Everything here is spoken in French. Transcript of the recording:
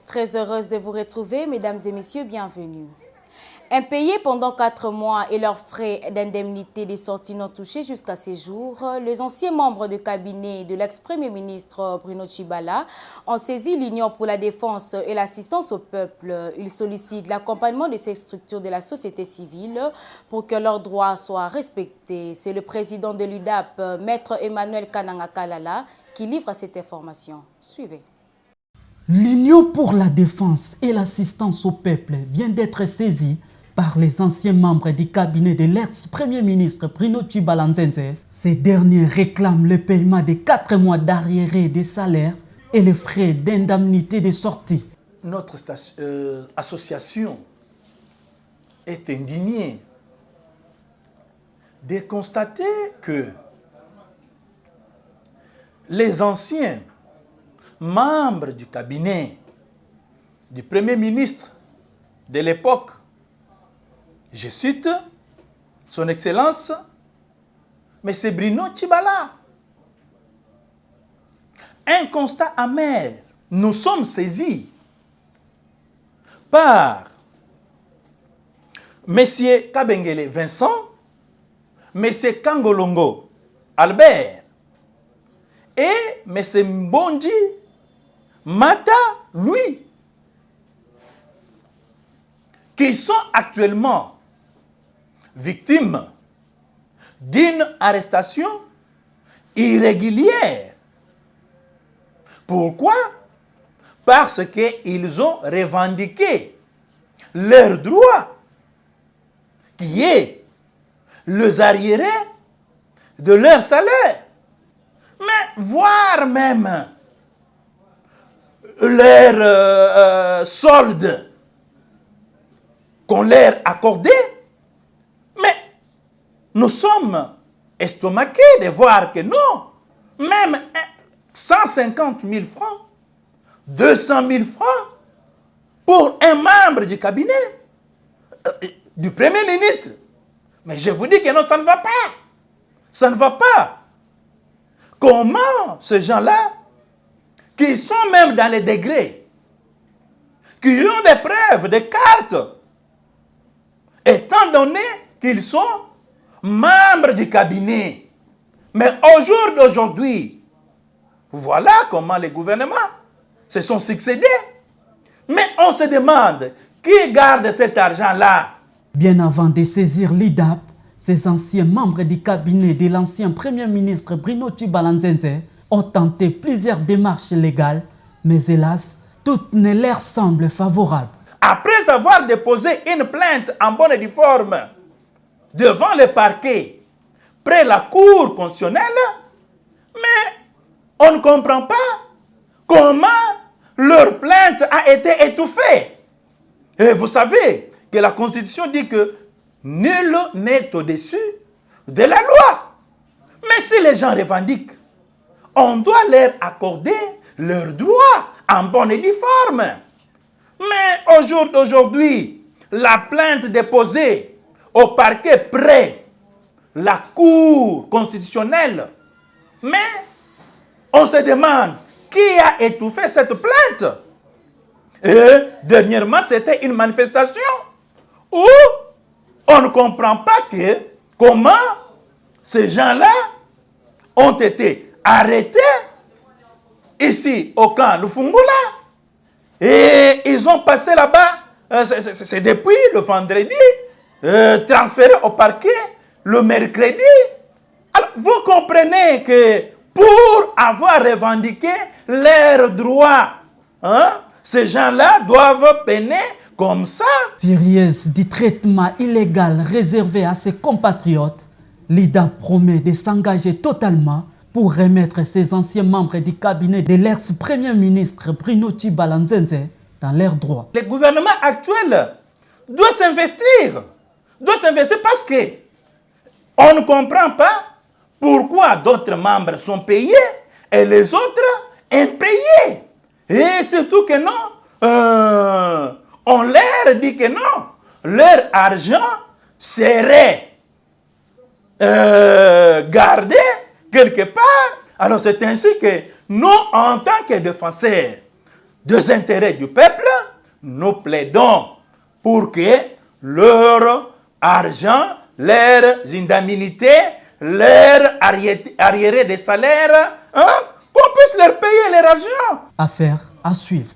Très heureuse de vous retrouver, mesdames et messieurs, bienvenue. Impayés pendant 4 mois et leurs frais d'indemnité des sorties non touchés jusqu'à ces jours, les anciens membres du cabinet de l'ex-premier ministre Bruno Tshibala ont saisi l'Union pour la défense et l'assistance au peuple. Ils sollicitent l'accompagnement de ces structures de la société civile pour que leurs droits soient respectés. C'est le président de l'UDAP, Maître Emmanuel Kananga Kalala, qui livre cette information. Suivez. L'Union pour la défense et l'assistance au peuple vient d'être saisie par les anciens membres du cabinet de l'ex-premier ministre Bruno Tshibala. Ces derniers réclament le paiement de 4 mois d'arriérés des salaires et les frais d'indemnité de sortie. Notre association est indignée de constater que les anciens membres du cabinet du Premier ministre de l'époque, je cite son Excellence, M. Bruno Tshibala. Un constat amer. Nous sommes saisis par M. Kabengele Vincent, M. Kangolongo Albert et M. Mbondi Mata, lui, qui sont actuellement victimes d'une arrestation irrégulière. Pourquoi? Parce qu'ils ont revendiqué leur droit, qui est les arriérés de leur salaire, mais voire même leur solde qu'on leur accordait. Mais nous sommes estomaqués de voir que non, même 150 000 francs, 200 000 francs pour un membre du cabinet du Premier ministre. Mais je vous dis que non, ça ne va pas. Ça ne va pas. Comment ces gens-là, qui sont même dans les degrés, qui ont des preuves, des cartes, étant donné qu'ils sont membres du cabinet. Mais au jour d'aujourd'hui, voilà comment les gouvernements se sont succédés. Mais on se demande, qui garde cet argent-là? Bien avant de saisir l'IDAP, ces anciens membres du cabinet de l'ancien Premier ministre Bruno Tshibala ont tenté plusieurs démarches légales, mais hélas, toutes ne leur semblent favorables. Après avoir déposé une plainte en bonne et due forme devant le parquet, près la Cour constitutionnelle, mais on ne comprend pas comment leur plainte a été étouffée. Et vous savez que la Constitution dit que nul n'est au-dessus de la loi. Mais si les gens revendiquent, on doit leur accorder leurs droits en bonne et due forme. Mais au jour d'aujourd'hui, la plainte déposée au parquet près la Cour constitutionnelle, mais on se demande qui a étouffé cette plainte. Et dernièrement, c'était une manifestation où on ne comprend pas comment ces gens-là ont été arrêtés ici au camp Lufungula. Et ils ont passé là-bas, c'est depuis le vendredi, transféré au parquet le mercredi. Alors, vous comprenez que pour avoir revendiqué leurs droits, hein, ces gens-là doivent peiner comme ça. Furieuse du traitement illégal réservé à ses compatriotes, l'IDA promet de s'engager totalement pour remettre ses anciens membres du cabinet de l'ex-premier ministre Bruno Tshibala dans leurs droits. Le gouvernement actuel doit s'investir. Parce que on ne comprend pas pourquoi d'autres membres sont payés et les autres impayés. Et surtout que non, on leur dit que non, leur argent serait gardé quelque part. Alors c'est ainsi que nous, en tant que défenseurs des intérêts du peuple, nous plaidons pour que leur argent, leurs indemnités, leurs arriérés des salaires, qu'on puisse leur payer leur argent. Affaire à suivre.